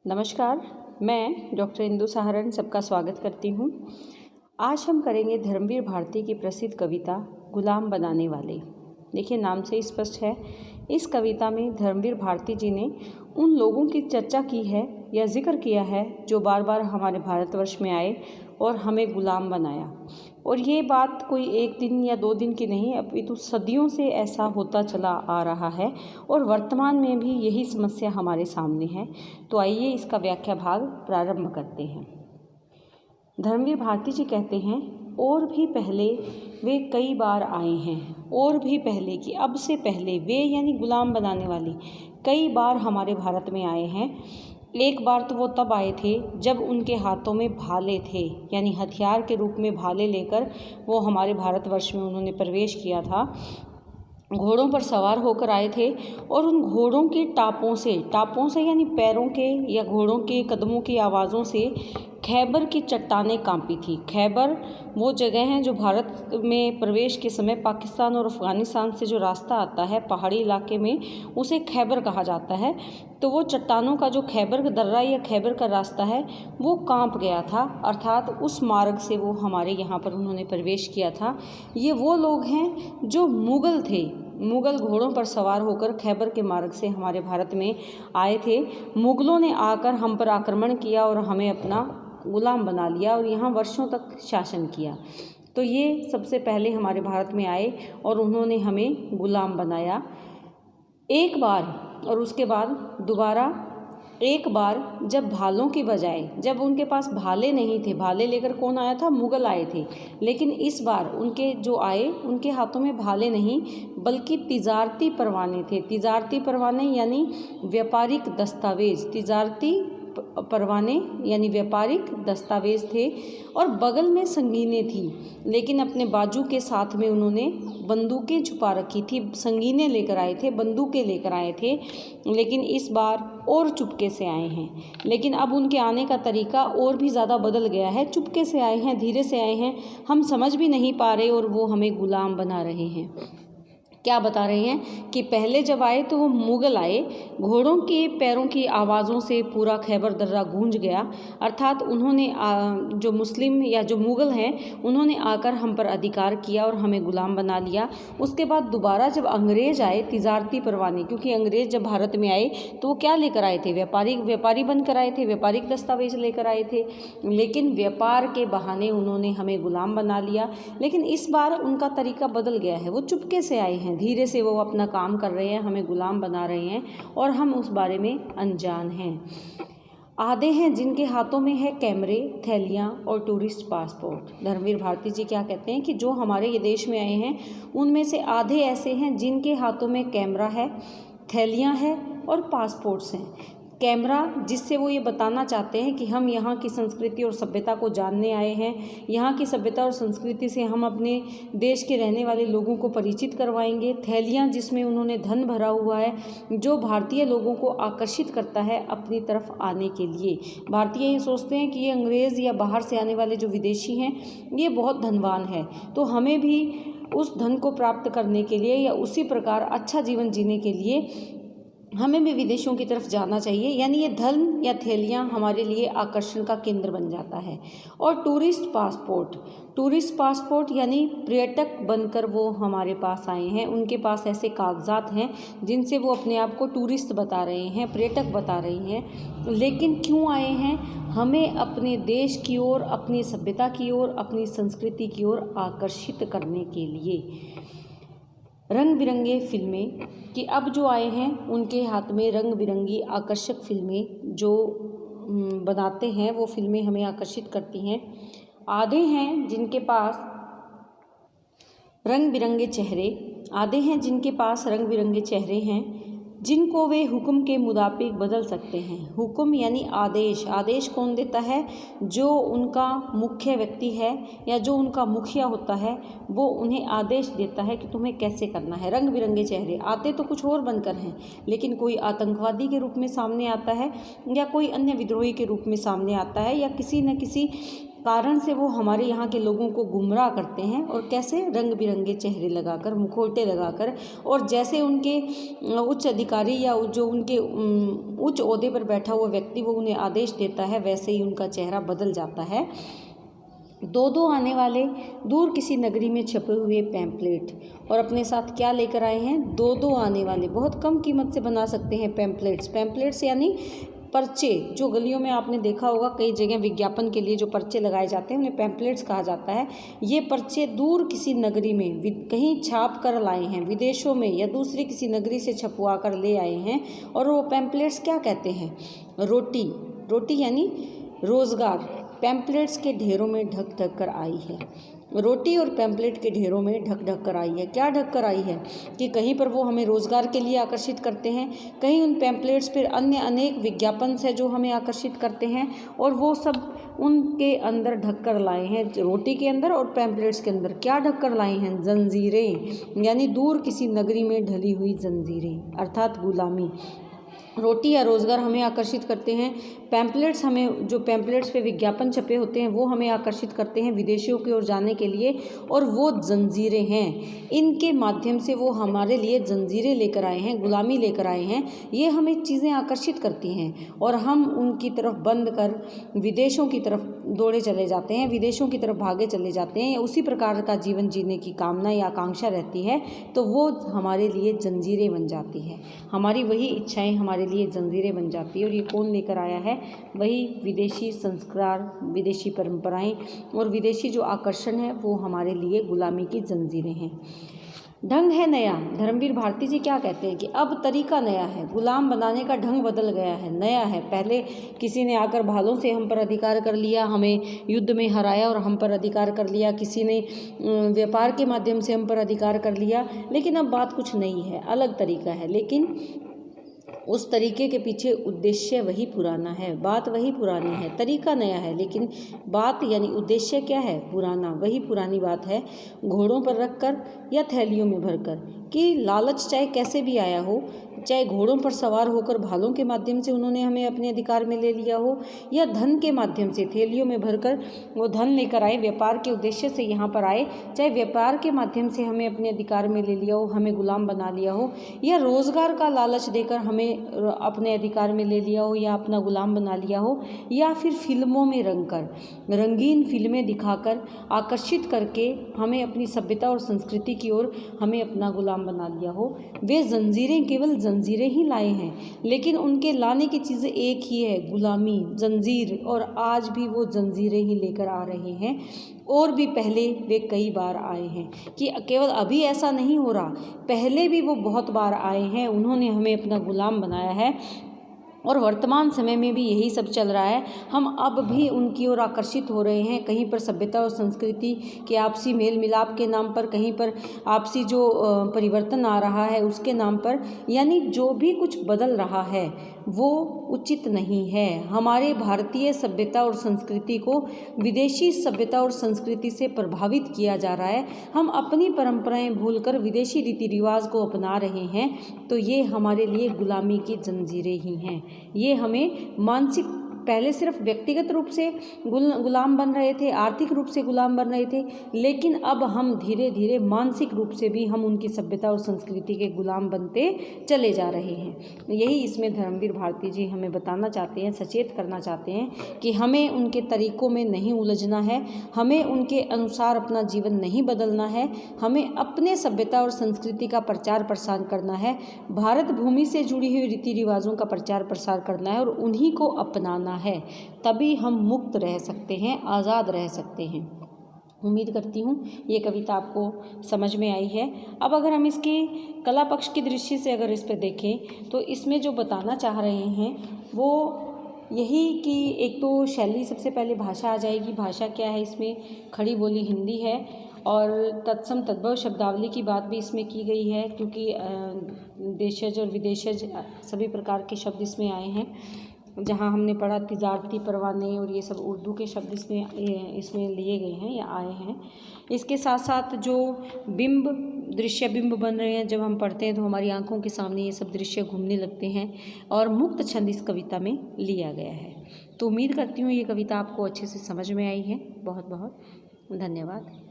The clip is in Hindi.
नमस्कार, मैं डॉक्टर इंदु सहारण सबका स्वागत करती हूँ। आज हम करेंगे धर्मवीर भारती की प्रसिद्ध कविता गुलाम बनाने वाले। देखिए, नाम से ही स्पष्ट है, इस कविता में धर्मवीर भारती जी ने उन लोगों की चर्चा की है या जिक्र किया है जो बार बार हमारे भारतवर्ष में आए और हमें गुलाम बनाया। और ये बात कोई एक दिन या 2 दिन की नहीं, अपितु सदियों से ऐसा होता चला आ रहा है और वर्तमान में भी यही समस्या हमारे सामने है। तो आइए इसका व्याख्या भाग प्रारंभ करते हैं। धर्मवीर भारती जी कहते हैं, और भी पहले वे कई बार आए हैं। और भी पहले कि अब से पहले वे यानी गुलाम बनाने वाले कई बार हमारे भारत में आए हैं। एक बार तो वो तब आए थे जब उनके हाथों में भाले थे, यानी हथियार के रूप में भाले लेकर वो हमारे भारतवर्ष में उन्होंने प्रवेश किया था। घोड़ों पर सवार होकर आए थे और उन घोड़ों के टापों से यानी पैरों के या घोड़ों के कदमों की आवाज़ों से खैबर की चट्टानें कांपी थी। खैबर वो जगह है जो भारत में प्रवेश के समय पाकिस्तान और अफ़गानिस्तान से जो रास्ता आता है पहाड़ी इलाके में, उसे खैबर कहा जाता है। तो वो चट्टानों का जो खैबर का दर्रा या खैबर का रास्ता है वो कांप गया था, अर्थात उस मार्ग से वो हमारे यहाँ पर उन्होंने प्रवेश किया था। ये वो लोग हैं जो मुग़ल थे। मुग़ल घोड़ों पर सवार होकर खैबर के मार्ग से हमारे भारत में आए थे। मुग़लों ने आकर हम पर आक्रमण किया और हमें अपना गुलाम बना लिया और यहाँ वर्षों तक शासन किया। तो ये सबसे पहले हमारे भारत में आए और उन्होंने हमें गुलाम बनाया एक बार, और उसके बाद दोबारा एक बार जब भालों की बजाय, जब उनके पास भाले नहीं थे, भाले लेकर कौन आया था? मुग़ल आए थे। लेकिन इस बार उनके जो आए उनके हाथों में भाले नहीं बल्कि तिजारती परवाने थे। तिजारती परवाने यानी व्यापारिक दस्तावेज, तिजारती परवाने यानी व्यापारिक दस्तावेज थे और बगल में संगीनें थी। लेकिन अपने बाजू के साथ में उन्होंने बंदूकें छुपा रखी थी। संगीनें लेकर आए थे, बंदूकें लेकर आए थे, लेकिन इस बार और चुपके से आए हैं। लेकिन अब उनके आने का तरीका और भी ज़्यादा बदल गया है। चुपके से आए हैं, धीरे से आए हैं, हम समझ भी नहीं पा रहे और वो हमें गुलाम बना रहे हैं। क्या बता रहे हैं कि पहले जब आए तो वो मुग़ल आए, घोड़ों के पैरों की आवाज़ों से पूरा खैबर दर्रा गूंज गया, अर्थात उन्होंने जो मुस्लिम या जो मुग़ल हैं उन्होंने आकर हम पर अधिकार किया और हमें गुलाम बना लिया। उसके बाद दोबारा जब अंग्रेज़ आए, तिजारती परवाने, क्योंकि अंग्रेज़ जब भारत में आए तो वो क्या लेकर आए थे? व्यापारी बनकर आए थे, व्यापारिक दस्तावेज लेकर आए थे। लेकिन व्यापार के बहाने उन्होंने हमें गुलाम बना लिया। लेकिन इस बार उनका तरीका बदल गया है, वो चुपके से आए हैं, धीरे से वो अपना काम कर रहे हैं, हमें गुलाम बना रहे हैं और हम उस बारे में अनजान हैं। आधे हैं जिनके हाथों में है कैमरे, थैलियाँ और टूरिस्ट पासपोर्ट। धर्मवीर भारती जी क्या कहते हैं कि जो हमारे ये देश में आए हैं उनमें से आधे ऐसे हैं जिनके हाथों में कैमरा है, थैलियाँ हैं और पासपोर्ट्स हैं। कैमरा जिससे वो ये बताना चाहते हैं कि हम यहाँ की संस्कृति और सभ्यता को जानने आए हैं, यहाँ की सभ्यता और संस्कृति से हम अपने देश के रहने वाले लोगों को परिचित करवाएंगे। थैलियाँ जिसमें उन्होंने धन भरा हुआ है जो भारतीय लोगों को आकर्षित करता है अपनी तरफ आने के लिए। भारतीय ये सोचते हैं कि ये अंग्रेज़ या बाहर से आने वाले जो विदेशी हैं ये बहुत धनवान है, तो हमें भी उस धन को प्राप्त करने के लिए या उसी प्रकार अच्छा जीवन जीने के लिए हमें भी विदेशों की तरफ जाना चाहिए। यानी ये धन या थैलियाँ हमारे लिए आकर्षण का केंद्र बन जाता है। और टूरिस्ट पासपोर्ट यानी पर्यटक बनकर वो हमारे पास आए हैं, उनके पास ऐसे कागजात हैं जिनसे वो अपने आप को टूरिस्ट बता रहे हैं, पर्यटक बता रहे हैं। लेकिन क्यों आए हैं? हमें अपने देश की ओर, अपनी सभ्यता की ओर, अपनी संस्कृति की ओर आकर्षित करने के लिए। रंग बिरंगे फिल्में कि अब जो आए हैं उनके हाथ में रंग बिरंगी आकर्षक फिल्में जो बनाते हैं, वो फिल्में हमें आकर्षित करती हैं। आधे हैं जिनके पास रंग बिरंगे चेहरे हैं जिनको वे हुक्म के मुताबिक बदल सकते हैं। हुक्म यानी आदेश। आदेश कौन देता है? जो उनका मुख्य व्यक्ति है या जो उनका मुखिया होता है वो उन्हें आदेश देता है कि तुम्हें कैसे करना है। रंग बिरंगे चेहरे आते तो कुछ और बनकर हैं, लेकिन कोई आतंकवादी के रूप में सामने आता है या कोई अन्य विद्रोही के रूप में सामने आता है या किसी न किसी कारण से वो हमारे यहाँ के लोगों को गुमराह करते हैं। और कैसे? रंग बिरंगे चेहरे लगाकर, मुखौटे लगाकर, और जैसे उनके उच्च अधिकारी या जो उनके उच्च ओहदे पर बैठा हुआ व्यक्ति वो उन्हें आदेश देता है, वैसे ही उनका चेहरा बदल जाता है। दो आने वाले दूर किसी नगरी में छपे हुए पैम्पलेट, और अपने साथ क्या लेकर आए हैं? दो आने वाले, बहुत कम कीमत से बना सकते हैं पैम्पलेट्स यानी पर्चे। जो गलियों में आपने देखा होगा, कई जगह विज्ञापन के लिए जो पर्चे लगाए जाते हैं उन्हें पैम्पलेट्स कहा जाता है। ये पर्चे दूर किसी नगरी में कहीं छाप कर लाए हैं, विदेशों में या दूसरी किसी नगरी से छपवा कर ले आए हैं। और वो पैम्पलेट्स क्या कहते हैं? रोटी यानी रोजगार पैम्पलेट्स के ढेरों में ढक ढक कर आई है। रोटी और पैम्पलेट के ढेरों में ढक ढक कर आई है। क्या ढक कर आई है? कि कहीं पर वो हमें रोज़गार के लिए आकर्षित करते हैं, कहीं उन पैम्पलेट्स पर अन्य अनेक विज्ञापन है जो हमें आकर्षित करते हैं, और वो सब उनके अंदर ढक कर लाए हैं। रोटी के अंदर और पैम्पलेट्स के अंदर क्या ढक कर लाए हैं? जंजीरें, यानी दूर किसी नगरी में ढली हुई जंजीरें, अर्थात गुलामी। रोटी या रोज़गार हमें आकर्षित करते हैं, पैम्पलेट्स हमें, जो पैम्पलेट्स पे विज्ञापन छपे होते हैं वो हमें आकर्षित करते हैं विदेशियों की ओर जाने के लिए, और वो जंजीरें हैं, इनके माध्यम से वो हमारे लिए जंजीरें लेकर आए हैं, गुलामी लेकर आए हैं। ये हमें चीज़ें आकर्षित करती हैं और हम उनकी तरफ बंद कर विदेशों की तरफ दौड़े चले जाते हैं, विदेशों की तरफ भागे चले जाते हैं, या उसी प्रकार का जीवन जीने की कामना या आकांक्षा रहती है, तो वो हमारे लिए जंजीरें बन जाती है। हमारी वही इच्छाएं हमारे लिए जंजीरें बन जाती है। और ये कौन लेकर आया है? वही विदेशी संस्कार, विदेशी परंपराएं और विदेशी जो आकर्षण है वो हमारे लिए गुलामी की जंजीरें हैं। ढंग है नया। धर्मवीर भारती जी क्या कहते हैं कि अब तरीका नया है, गुलाम बनाने का ढंग बदल गया है, नया है। पहले किसी ने आकर भालों से हम पर अधिकार कर लिया, हमें युद्ध में हराया और हम पर अधिकार कर लिया, किसी ने व्यापार के माध्यम से हम पर अधिकार कर लिया, लेकिन अब बात कुछ नई है, अलग तरीका है। लेकिन उस तरीके के पीछे उद्देश्य वही पुराना है, बात वही पुरानी है। तरीका नया है लेकिन बात यानी उद्देश्य क्या है? पुराना, वही पुरानी बात है। घोड़ों पर रखकर या थैलियों में भरकर, कि लालच चाहे कैसे भी आया हो, चाहे घोड़ों पर सवार होकर भालों के माध्यम से उन्होंने हमें अपने अधिकार में ले लिया हो, या धन के माध्यम से थैलियों में भरकर वो धन लेकर आए, व्यापार के उद्देश्य से यहाँ पर आए, चाहे व्यापार के माध्यम से हमें अपने अधिकार में ले लिया हो, हमें गुलाम बना लिया हो, या रोज़गार का लालच देकर हमें अपने अधिकार में ले लिया हो या अपना गुलाम बना लिया हो, या फिर फिल्मों में रंगीन फिल्में दिखाकर आकर्षित करके हमें अपनी सभ्यता और संस्कृति की ओर हमें अपना गुलाम बना लिया हो। वे जंजीरें केवल जंजीरें ही लाए हैं, लेकिन उनके लाने की चीज़ें एक ही है, गुलामी, जंजीर, और आज भी वो जंजीरें ही लेकर आ रहे हैं। और भी पहले वे कई बार आए हैं, कि केवल अभी ऐसा नहीं हो रहा, पहले भी वो बहुत बार आए हैं, उन्होंने हमें अपना गुलाम बनाया है, और वर्तमान समय में भी यही सब चल रहा है। हम अब भी उनकी ओर आकर्षित हो रहे हैं, कहीं पर सभ्यता और संस्कृति के आपसी मेल मिलाप के नाम पर, कहीं पर आपसी जो परिवर्तन आ रहा है उसके नाम पर, यानी जो भी कुछ बदल रहा है वो उचित नहीं है। हमारे भारतीय सभ्यता और संस्कृति को विदेशी सभ्यता और संस्कृति से प्रभावित किया जा रहा है। हम अपनी परंपराएं भूलकर विदेशी रीति रिवाज को अपना रहे हैं, तो ये हमारे लिए गुलामी की जंजीरें ही हैं। ये हमें मानसिक, पहले सिर्फ व्यक्तिगत रूप से गुलाम बन रहे थे, आर्थिक रूप से गुलाम बन रहे थे, लेकिन अब हम धीरे धीरे मानसिक रूप से भी हम उनकी सभ्यता और संस्कृति के गुलाम बनते चले जा रहे हैं। यही इसमें धर्मवीर भारती जी हमें बताना चाहते हैं, सचेत करना चाहते हैं कि हमें उनके तरीकों में नहीं उलझना है, हमें उनके अनुसार अपना जीवन नहीं बदलना है, हमें अपने सभ्यता और संस्कृति का प्रचार प्रसार करना है, भारत भूमि से जुड़ी हुई रीति रिवाजों का प्रचार प्रसार करना है और उन्हीं को अपनाना है। तभी हम मुक्त रह सकते हैं, आज़ाद रह सकते हैं। उम्मीद करती हूँ ये कविता आपको समझ में आई है। अब अगर हम इसकी कला पक्ष की दृष्टि से अगर इस पर देखें, तो इसमें जो बताना चाह रहे हैं वो यही कि एक तो शैली, सबसे पहले भाषा आ जाएगी। भाषा क्या है? इसमें खड़ी बोली हिंदी है और तत्सम तद्भव शब्दावली की बात भी इसमें की गई है, क्योंकि देशज और विदेशज सभी प्रकार के शब्द इसमें आए हैं। जहाँ हमने पढ़ा तिजारती, परवाने और ये सब उर्दू के शब्द इसमें लिए गए हैं या आए हैं। इसके साथ साथ जो बिंब, दृश्य बिंब बन रहे हैं, जब हम पढ़ते हैं तो हमारी आंखों के सामने ये सब दृश्य घूमने लगते हैं, और मुक्त छंद इस कविता में लिया गया है। तो उम्मीद करती हूँ ये कविता आपको अच्छे से समझ में आई है। बहुत बहुत धन्यवाद।